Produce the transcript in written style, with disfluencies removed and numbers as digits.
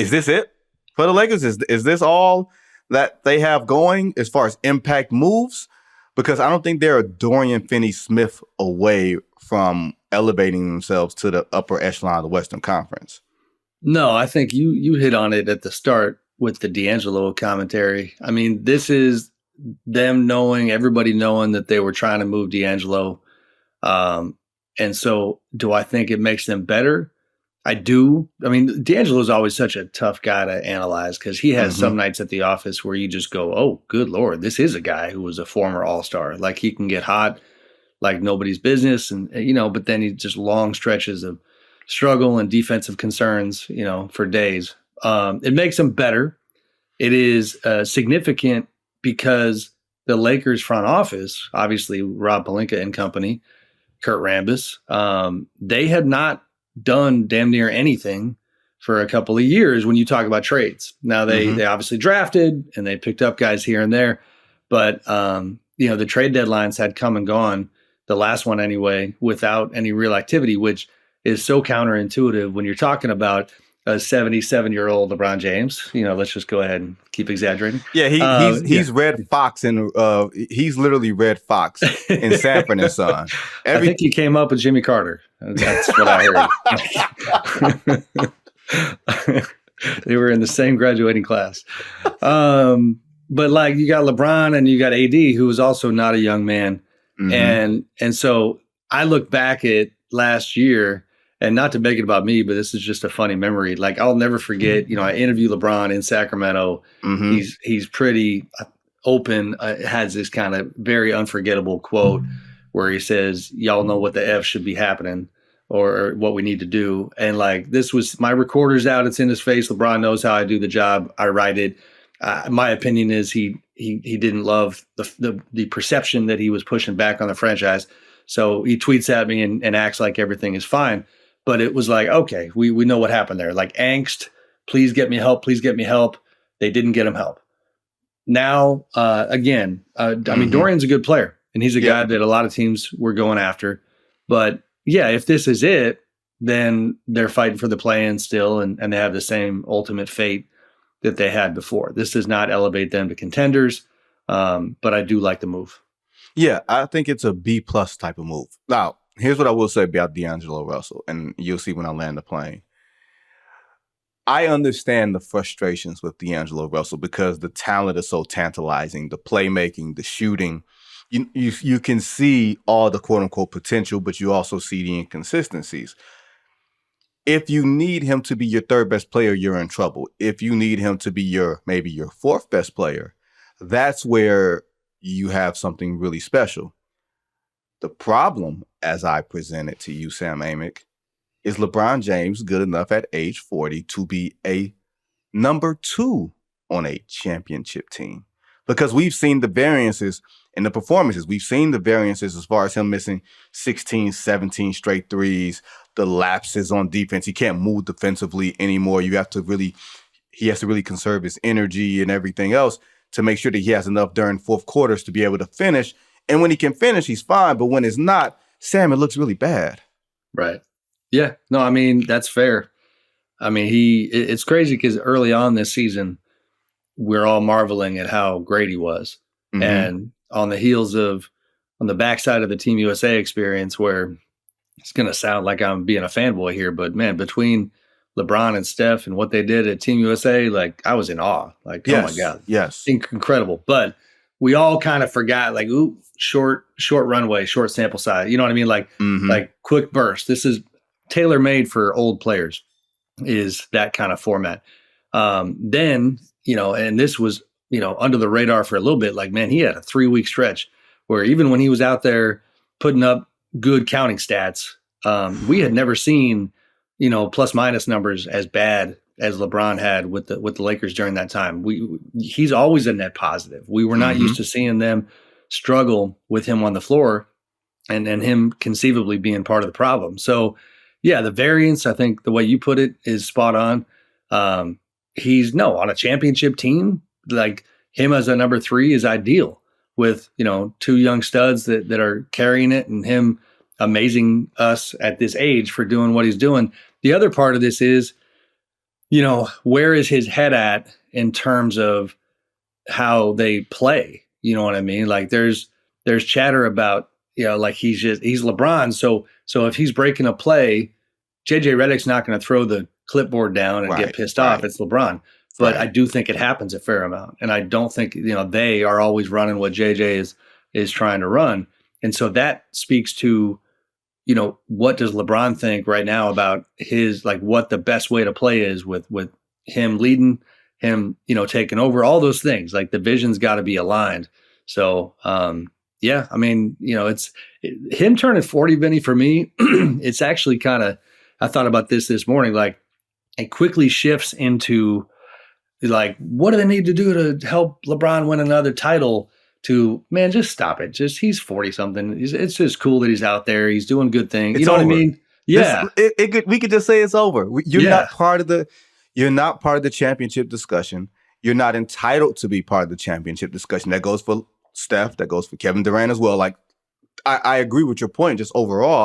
Is this it for the Lakers? Is this all that they have going as far as impact moves? Because I don't think they're a Dorian Finney-Smith away from elevating themselves to the upper echelon of the Western Conference. No, I think you hit on it at the start with the D'Angelo commentary. I mean, this is them everybody knowing that they were trying to move D'Angelo. And so do I think it makes them better? I do. I mean, D'Angelo is always such a tough guy to analyze because he has some nights at the office where you just go, oh, good Lord, this is a guy who was a former All-Star. Like, he can get hot like nobody's business. And, but then he just long stretches of struggle and defensive concerns, for days. It makes him better. It is significant because the Lakers front office, obviously Rob Pelinka and company, Kurt Rambis, they had not done damn near anything for a couple of years when you talk about trades. Now they obviously drafted and they picked up guys here and there, but the trade deadlines had come and gone, the last one anyway, without any real activity, which is so counterintuitive when you're talking about a 77-year-old LeBron James. Let's just go ahead and keep exaggerating. Yeah, he's Red Fox and he's literally Red Fox in Sanford and Son. I think he came up with Jimmy Carter. That's what I heard. They were in the same graduating class. But like, you got LeBron and you got AD, who was also not a young man. And so I look back at last year, and not to make it about me, but this is just a funny memory. Like, I'll never forget, I interviewed LeBron in Sacramento. He's pretty open, has this kind of very unforgettable quote where he says, y'all know what the F should be happening or what we need to do. And like, this was, my recorder's out, it's in his face. LeBron knows how I do the job. I write it. My opinion is he didn't love the perception that he was pushing back on the franchise. So he tweets at me and acts like everything is fine. But it was like, okay, we know what happened there. Like, angst, please get me help. Please get me help. They didn't get him help. Now, again, I mean, Dorian's a good player, and he's a guy that a lot of teams were going after. But yeah, if this is it, then they're fighting for the play-in still, and they have the same ultimate fate that they had before. This does not elevate them to contenders, but I do like the move. Yeah, I think it's a B+ type of move. Now, here's what I will say about D'Angelo Russell, and you'll see when I land the plane. I understand the frustrations with D'Angelo Russell because the talent is so tantalizing, the playmaking, the shooting. You can see all the quote-unquote potential, but you also see the inconsistencies. If you need him to be your third best player, you're in trouble. If you need him to be maybe your fourth best player, that's where you have something really special. The problem, as I present it to you, Sam Amick, is LeBron James good enough at age 40 to be a number 2 on a championship team? Because we've seen the variances in the performances. We've seen the variances as far as him missing 16, 17 straight threes, the lapses on defense. He can't move defensively anymore. He has to really conserve his energy and everything else to make sure that he has enough during fourth quarters to be able to finish. And when he can finish, he's fine. But when it's not, Sam, it looks really bad. Right. Yeah. No, I mean, that's fair. I mean, it's crazy because early on this season, we're all marveling at how great he was. And on the heels of, on the backside of the Team USA experience, where it's going to sound like I'm being a fanboy here, but man, between LeBron and Steph and what they did at Team USA, like, I was in awe. Like, yes, oh my God. Yes. Incredible. But we all kind of forgot, like, ooh, short runway, short sample size. You know what I mean? Like, like quick burst. This is tailor-made for old players, is that kind of format. Then, and this was, under the radar for a little bit. Like, man, he had a 3-week stretch where even when he was out there putting up good counting stats, we had never seen, plus minus numbers as bad as LeBron had with the Lakers during that time. He's always a net positive. We were not used to seeing them struggle with him on the floor and him conceivably being part of the problem. So yeah, the variance, I think the way you put it is spot on. He's on a championship team, like, him as a number 3 is ideal with, 2 young studs that are carrying it, and him amazing us at this age for doing what he's doing. The other part of this is you know, where is his head at in terms of how they play? You know what I mean? Like there's chatter about, you know, like he's LeBron. So if he's breaking a play, JJ Redick's not going to throw the clipboard down and get pissed off. It's LeBron. But I do think it happens a fair amount. And I don't think, you know, they are always running what JJ is trying to run. And so that speaks to, you know, what does LeBron think right now about his, like what the best way to play is with him leading, him, you know, taking over, all those things. Like the vision's got to be aligned. So, yeah, I mean, you know, him turning 40, Vinny, for me, it's actually kind of, I thought about this morning, like it quickly shifts into like, what do they need to do to help LeBron win another title? To, man, just stop it. Just, he's 40 something. It's just cool that he's out there. He's doing good things. You know what I mean? Yeah. We could just say it's over. You're not part of the championship discussion. You're not entitled to be part of the championship discussion. That goes for Steph. That goes for Kevin Durant as well. Like, I agree with your point. Just overall,